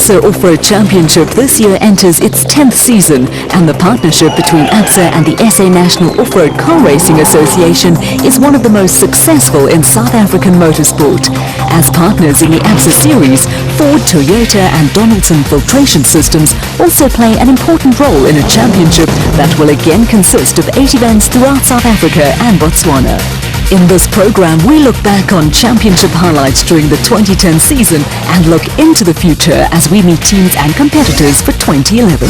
ABSA Off-Road Championship this year enters its 10th season, and the partnership between ABSA and the SA National Off-Road Car Racing Association is one of the most successful in South African motorsport. As partners in the ABSA series, Ford, Toyota and Donaldson Filtration Systems also play an important role in a championship that will again consist of 8 events throughout South Africa and Botswana. In this program, we look back on championship highlights during the 2010 season and look into the future as we meet teams and competitors for 2011.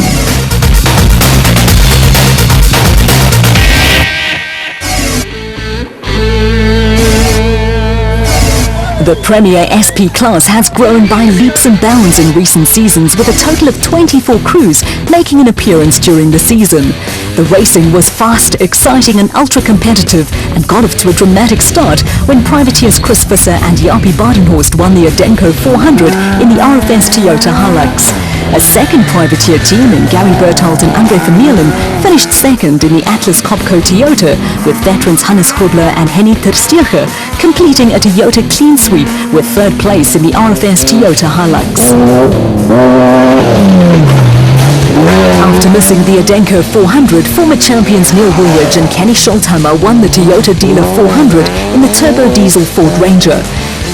The Premier SP class has grown by leaps and bounds in recent seasons, with a total of 24 crews making an appearance during the season. The racing was fast, exciting and ultra-competitive and got off to a dramatic start when privateers Chris Visser and Jaapie Badenhorst won the Adenco 400 in the RFS Toyota Hilux. A second privateer team in Gary Berthold and Andre Vermeulen finished second in the Atlas Copco Toyota, with veterans Hannes Grobler and Henny Terstegen completing a Toyota clean sweep with third place in the RFS Toyota Hilux. After missing the Adenco 400, former champions Neil Woolridge and Kenny Scholthammer won the Toyota Dealer 400 in the turbo diesel Ford Ranger.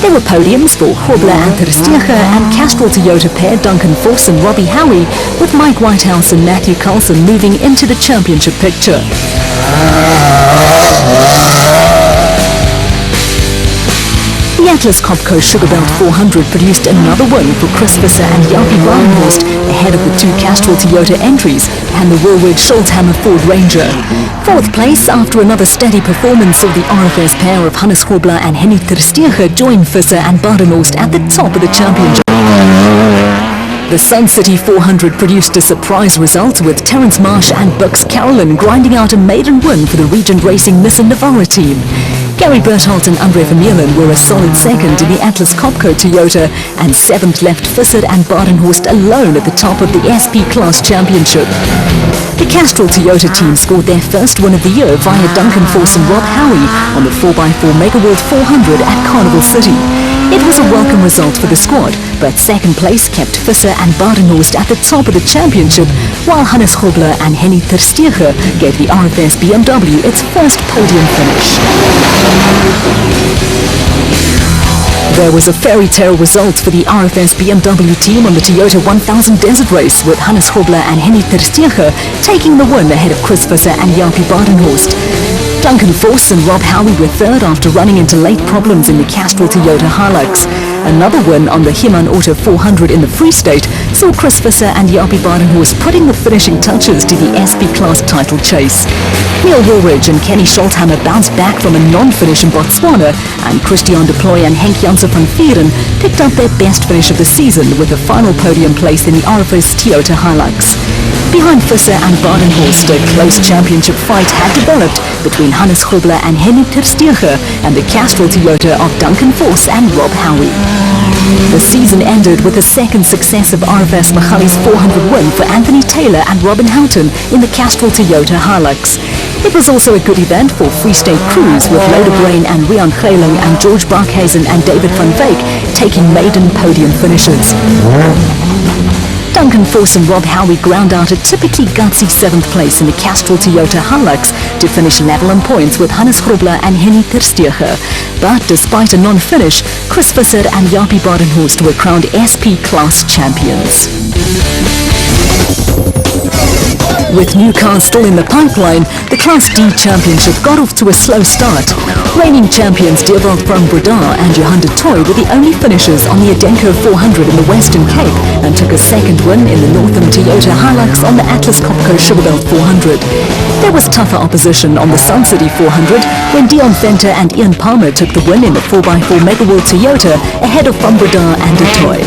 There were podiums for Grobler and Terstegen and Castrol Toyota pair Duncan Vos and Robbie Howie, with Mike Whitehouse and Matthew Carlson moving into the championship picture. The Atlas Copco Sugarbelt 400 produced another win for Chris Visser and Jaapie Badenhorst, ahead of the two Castrol Toyota entries and the Woolridge Scholthammer Ford Ranger. Fourth place, after another steady performance of the RFS pair of Hannes Grobler and Henny Terstegen, joined Visser and Badenhorst at the top of the championship. The Sun City 400 produced a surprise result, with Terence Marsh and Bux Carolyn grinding out a maiden win for the Regent Racing Nissan Navara team. Gary Berthold and Andre Vermeulen were a solid second in the Atlas Copco Toyota, and seventh left Visser and Badenhorst alone at the top of the SP Class Championship. The Castrol Toyota team scored their first win of the year via Duncan Vos and Rob Howie on the 4x4 Megaworld 400 at Carnival City. It was a welcome result for the squad, but second place kept Visser and Badenhorst at the top of the championship, while Hannes Grobler and Henny Terstegen gave the RFS BMW its first podium finish. There was a fairy tale result for the RFS BMW team on the Toyota 1000 Desert Race, with Hannes Grobler and Henny Terstegen taking the win ahead of Chris Visser and Jaapie Badenhorst. Duncan Vos and Rob Howie were third after running into late problems in the Castrol Toyota Hilux. Another win on the Himan Auto 400 in the Free State saw Chris Visser and Jaapie Badenhorst putting the finishing touches to the SP Class title chase. Neil Woolridge and Kenny Scholthammer bounced back from a non-finish in Botswana, and Christian de Plooy and Henk Janssen van Vieren picked up their best finish of the season with a final podium place in the RFS Toyota Hilux. Behind Visser and Badenhorst, a close championship fight had developed between Hannes Grobler and Henny Terstegen and the Castrol Toyota of Duncan Vos and Rob Howie. The season ended with a second successive RFS Magalies 400 win for Anthony Taylor and Robin Houghton in the Castrol Toyota Hilux. It was also a good event for Free State crews, with Loder Brain and Rian Geiling and George Barkhuizen and David van Wyk taking maiden podium finishes. Duncan Vos and Rob Howie ground out a typically gutsy 7th place in the Castrol Toyota Hilux to finish level in points with Hannes Grobler and Henny Terstegen. But despite a non-finish, Chris Visser and Jaapie Badenhorst were crowned SP Class champions. With new cars still in the pipeline, the Class D Championship got off to a slow start. Reigning champions Diervald van Breda and Johan de Tooy were the only finishers on the Adenco 400 in the Western Cape, and took a second win in the Northern Toyota Hilux on the Atlas Copco Sugarbelt 400. There was tougher opposition on the Sun City 400 when Dion Venter and Ian Palmer took the win in the 4x4 Megaworld Toyota ahead of van Breda and de Tooy.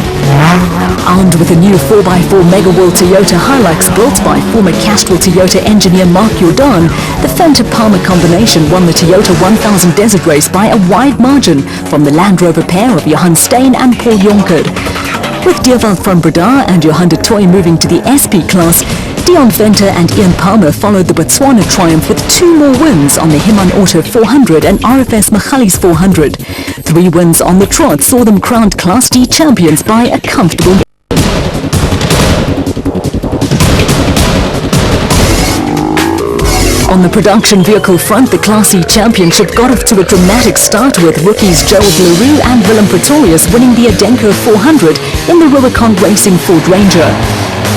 Armed with a new 4x4 Megaworld Toyota Hilux built by former Castrol Toyota engineer Mark Jordan, the Venter-Palmer combination won the Toyota 1000 Desert Race by a wide margin from the Land Rover pair of Johan Steyn and Paul Jonker. With Diervald van Breda and Johan de Tooy moving to the SP Class, Dion Venter and Ian Palmer followed the Botswana triumph with 2 more wins on the Himan Auto 400 and RFS Magalies 400. 3 wins on the trot saw them crowned Class D champions by a comfortable On the production vehicle front, the Class E Championship got off to a dramatic start with rookies Gerald Leroux and Willem Pretorius winning the Adenco 400 in the Rubicon Racing Ford Ranger.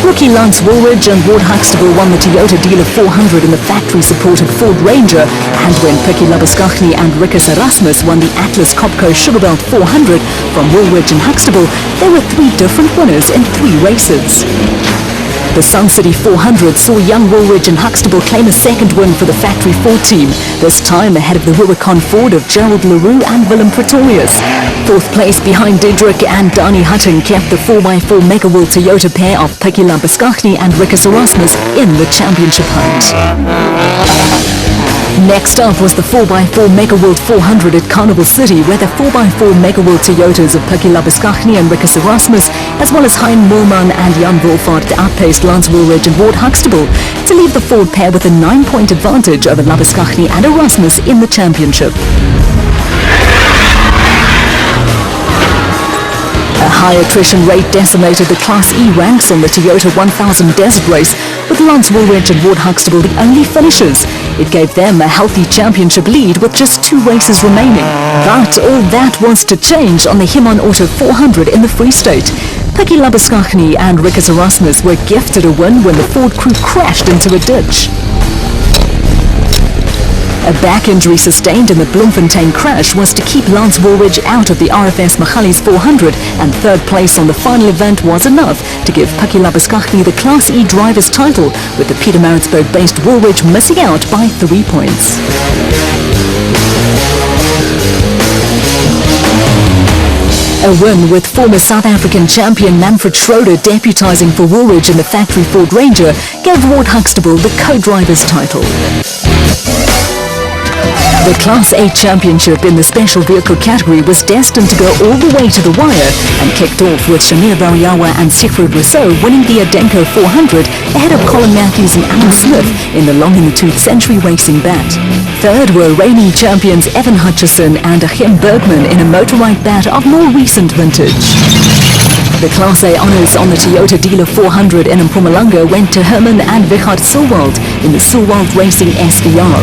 Rookie Lance Woolridge and Ward Huxtable won the Toyota Dealer 400 in the factory-supported Ford Ranger, and when Picky Labuschagne and Rikus Erasmus won the Atlas Copco Sugarbelt 400 from Woolridge and Huxtable, there were 3 different winners in 3 races. The Sun City 400 saw young Woolridge and Huxtable claim a second win for the Factory Ford team, this time ahead of the Rubicon Ford of Gerald Leroux and Willem Pretorius. 4th place behind Diedrich and Dani Hutton kept the 4x4 Mega World Toyota pair of Picky Labuschagne and Rikus Erasmus in the championship hunt. Next up was the 4x4 Mega World 400 at Carnival City, where the 4x4 Mega World Toyotas of Picky Labuschagne and Rikus Erasmus, as well as Hein Moorman and Jan Wolfart, outpaced Lance Woolridge and Ward Huxtable to leave the Ford pair with a 9-point advantage over Labuschagne and Erasmus in the championship. A high attrition rate decimated the Class E ranks on the Toyota 1000 Desert Race, with Lance Woolridge and Ward Huxtable the only finishers. It gave them a healthy championship lead with just 2 races remaining. But all that was to change on the Himon Auto 400 in the Free State. Picky Labuschagne and Rikus Erasmus were gifted a win when the Ford crew crashed into a ditch. A back injury sustained in the Bloemfontein crash was to keep Lance Woolridge out of the RFS Magalies 400, and 3rd place on the final event was enough to give Picky Labuschagne the Class E driver's title, with the Pietermaritzburg-based Woolridge missing out by 3 points. A win with former South African champion Manfred Schroeder deputizing for Woolridge in the Factory Ford Ranger gave Ward Huxtable the co-driver's title. The Class A Championship in the special vehicle category was destined to go all the way to the wire and kicked off with Shamir Variawa and Siegfried Rousseau winning the Adenco 400 ahead of Colin Matthews and Alex Smith in the long-in-the-tooth Century Racing bat. 3rd were reigning champions Evan Hutchison and Achim Bergman in a motorized bat of more recent vintage. The Class A honours on the Toyota Dealer 400 in Mpumalanga went to Herman and Wichard Sulwald in the Sulwald Racing SVR.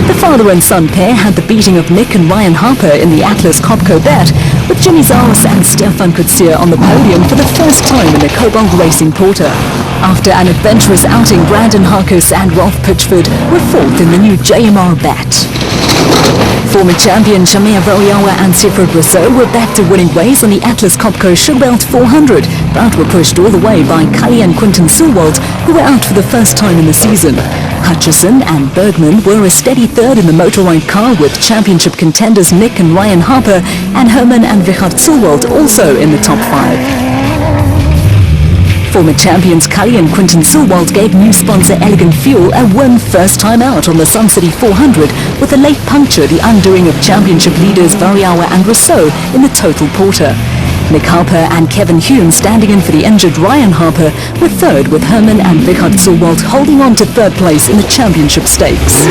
The father and son pair had the beating of Nick and Ryan Harper in the Atlas Copco bat, with Jimmy Zaus and Stefan Kutsia on the podium for the first time in the Cobalt Racing Porter. After an adventurous outing, Brandon Harkus and Ralph Pitchford were 4th in the new JMR bat. Former champion Shamir Variawa and Siegfried Rousseau were back to winning ways on the Atlas Copco Sugarbelt 400, but were pushed all the way by Cully and Quinton Sulwald, who were out for the first time in the season. Hutchison and Bergman were a steady 3rd in the motorized car, with championship contenders Nick and Ryan Harper and Herman and Wichard Sulwald also in the top 5. Former champions Cully and Quinton Sulwald gave new sponsor Elegant Fuel a win first time out on the Sun City 400, with a late puncture the undoing of championship leaders Variawa and Rousseau in the Total Porter. Nick Harper and Kevin Hume standing in for the injured Ryan Harper were 3rd, with Herman and Wichard Sulwald holding on to 3rd place in the championship stakes.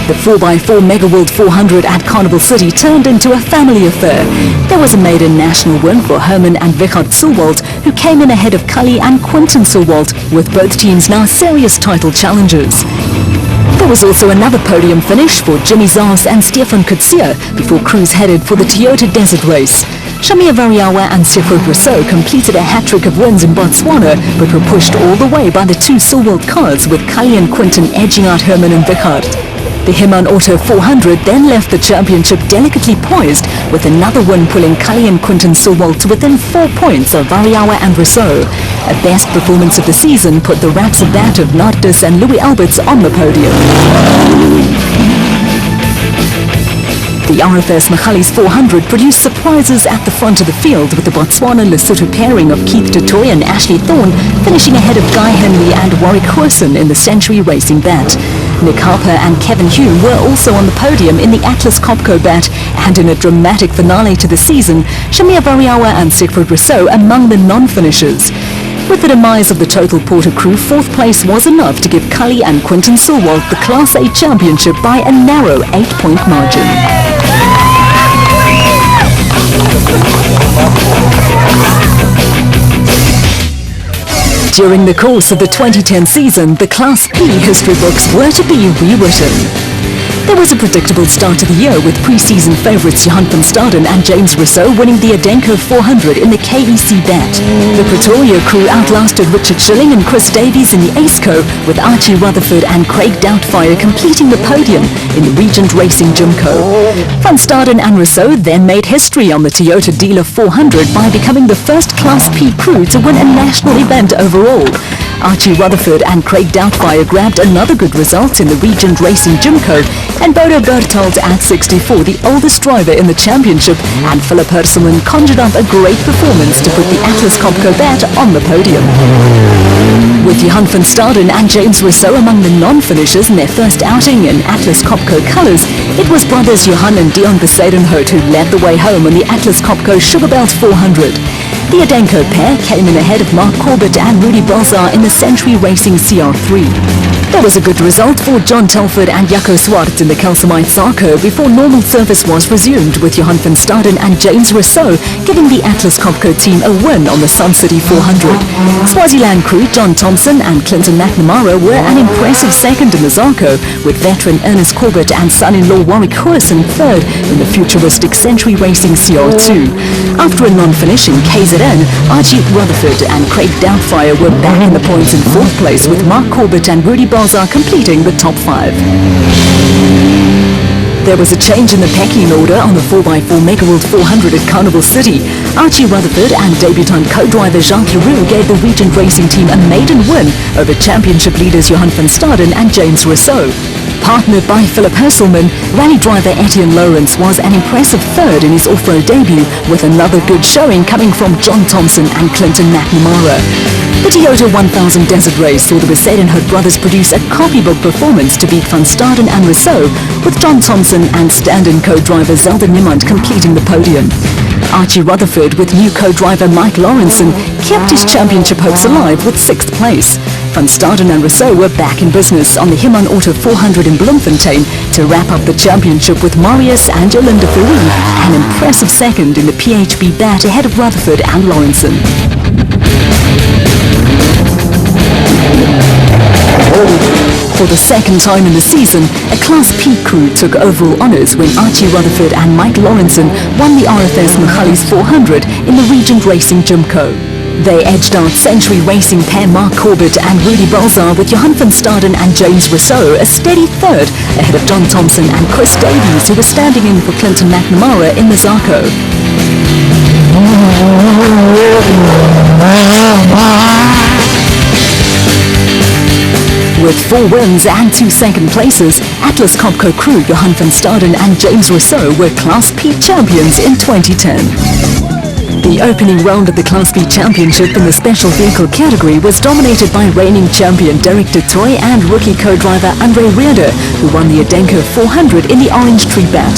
The 4x4 Mega World 400 at Carnival City turned into a family affair. There was a maiden national win for Herman and Wichard Sulwald, who came in ahead of Cully and Quinton Sulwald, with both teams now serious title challengers. There was also another podium finish for Jimmy Zaas and Stefan Kutsia before crews headed for the Toyota Desert Race. Shamir Variawa and Siegfried Rousseau completed a hat-trick of wins in Botswana, but were pushed all the way by the 2 Sulwald cars, with Cully and Quinton edging out Herman and Wichard. The Himon Auto 400 then left the championship delicately poised, with another win pulling Cully and Quinton Sulwald to within 4 points of Variawa and Rousseau. A best performance of the season put the Ratsabat of Nardis and Louis Alberts on the podium. The RFS Magalies 400 produced surprises at the front of the field, with the Botswana-Lesotho pairing of Keith Dutoy and Ashley Thorne finishing ahead of Guy Henley and Warwick Hoorson in the Century Racing bat. Nick Harper and Kevin Hume were also on the podium in the Atlas Copco bat, and in a dramatic finale to the season, Shamir Variawa and Siegfried Rousseau among the non-finishers. With the demise of the Total Porter crew, 4th place was enough to give Cully and Quinton Sulwald the Class A championship by a narrow 8-point margin. During the course of the 2010 season, the Class P history books were to be rewritten. There was a predictable start to the year with pre-season favourites Johan van Staden and James Rousseau winning the Adenko 400 in the KEC Bet. The Pretoria crew outlasted Richard Schilling and Chris Davies in the Aceco, with Archie Rutherford and Craig Doubtfire completing the podium in the Regent Racing Gymco. Van Staden and Rousseau then made history on the Toyota Dealer 400 by becoming the first Class P crew to win a national event overall. Archie Rutherford and Craig Doubtfire grabbed another good result in the Regent Racing Gymco, and Bodo Berthold at 64, the oldest driver in the championship, and Philip Herselman conjured up a great performance to put the Atlas Copco bat on the podium. With Johan van Staden and James Rousseau among the non-finishers in their first outing in Atlas Copco colours, it was brothers Johan and Dion Besadenhout who led the way home on the Atlas Copco Sugarbelt 400. The Adenko pair came in ahead of Mark Corbett and Rudy Balzar in the Century Racing CR3. There was a good result for John Telford and Jaco Swart in the Calcimite Zarco before normal service was resumed, with Johan van Staden and James Rousseau giving the Atlas Copco team a win on the Sun City 400. Swaziland crew John Thompson and Clinton McNamara were an impressive second in the Zarco, with veteran Ernest Corbett and son-in-law Warwick Goosen third in the futuristic Century Racing CR2. After a non-finish in KZN, Archie Rutherford and Craig Doubtfire were back in the points in fourth place, with Mark Corbett and Rudy Balzar completing the top five. There was a change in the pecking order on the 4x4 Megaworld 400 at Carnival City. Archie Rutherford and debutant co-driver Jacques Leroux gave the Regent Racing team a maiden win over championship leaders Johan van Staden and James Rousseau. Partnered by Philip Herselman, rally driver Etienne Lawrence was an impressive third in his off-road debut, with another good showing coming from John Thompson and Clinton McNamara. The Toyota 1000 Desert Race saw the Besadenhout brothers produce a copybook performance to beat van Staden and Rousseau, with John Thompson and stand-in co-driver Zelda Niemand completing the podium. Archie Rutherford, with new co-driver Mike Lawrenson, kept his championship hopes alive with 6th place. Van Staden and Rousseau were back in business on the Himan Auto 400 in Bloemfontein to wrap up the championship, with Marius and Jolinda Ferree an impressive second in the PHB bat ahead of Rutherford and Lawrenson. For the second time in the season, a Class P crew took overall honours when Archie Rutherford and Mike Lawrenson won the RFS Michalis 400 in the Regent Racing Gymco. They edged out Century Racing pair Mark Corbett and Rudy Balzar, with Johan van Staden and James Rousseau a steady third ahead of John Thompson and Chris Davies, who were standing in for Clinton McNamara in the Zarco. With 4 wins and 2 second places, Atlas Copco crew Johan van Staden and James Rousseau were Class P champions in 2010. The opening round of the Class B Championship in the special vehicle category was dominated by reigning champion Derek du Toit and rookie co-driver Andre Rearder, who won the Adenko 400 in the Orange Tree bat.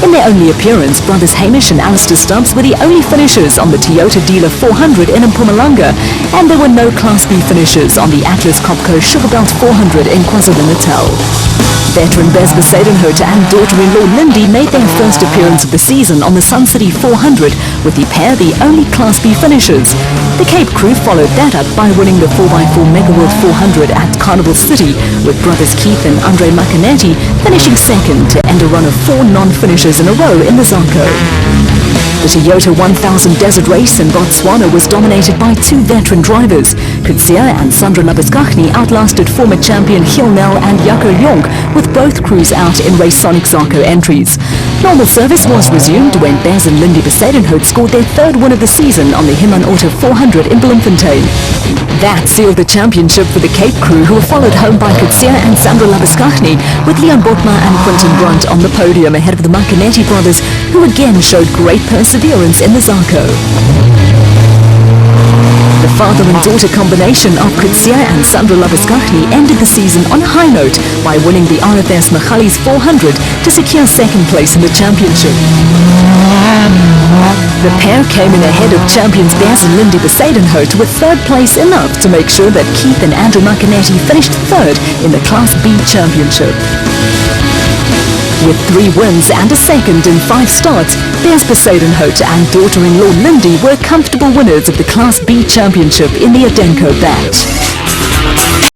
In their only appearance, brothers Hamish and Alistair Stubbs were the only finishers on the Toyota Dealer 400 in Mpumalanga, and there were no Class B finishers on the Atlas Copco Sugarbelt 400 in KwaZulu-Natal. Veteran Bez Besadenhout and daughter-in-law Lindy made their first appearance of the season on the Sun City 400, with the pair the only Class B finishers. The Cape crew followed that up by winning the 4x4 Megaworld 400 at Carnival City, with brothers Keith and Andre Macanetti finishing second to end a run of 4 non-finishers in a row in the Zarco. The Toyota 1000 Desert Race in Botswana was dominated by 2 veteran drivers. Kutsia and Sandra Labuskachny outlasted former champion Gil Nel and Jaco Jonk, with both crews out in Race Sonic Zarco entries. Normal service was resumed when Bez and Lindy Besadenhout scored their 3rd win of the season on the Himan Auto 400 in Bloemfontein. That sealed the championship for the Cape crew, who were followed home by Kutsia and Sandra Labuskachny, with Leon Botma and Quentin Brunt on the podium ahead of the Macanetti brothers, who again showed great perseverance in the Zarco. The father and daughter combination of Kutsia and Sandra Labuskachny ended the season on a high note by winning the RFS Michalis 400 to secure 2nd place in the championship. The pair came in ahead of champions Bez and Lindy Besadenhout, with 3rd place enough to make sure that Keith and Andrew Macanetti finished 3rd in the Class B championship. With 3 wins and a second in 5 starts, Piers Poseidon-Hout and daughter-in-law Lindy were comfortable winners of the Class B Championship in the Adenco batch.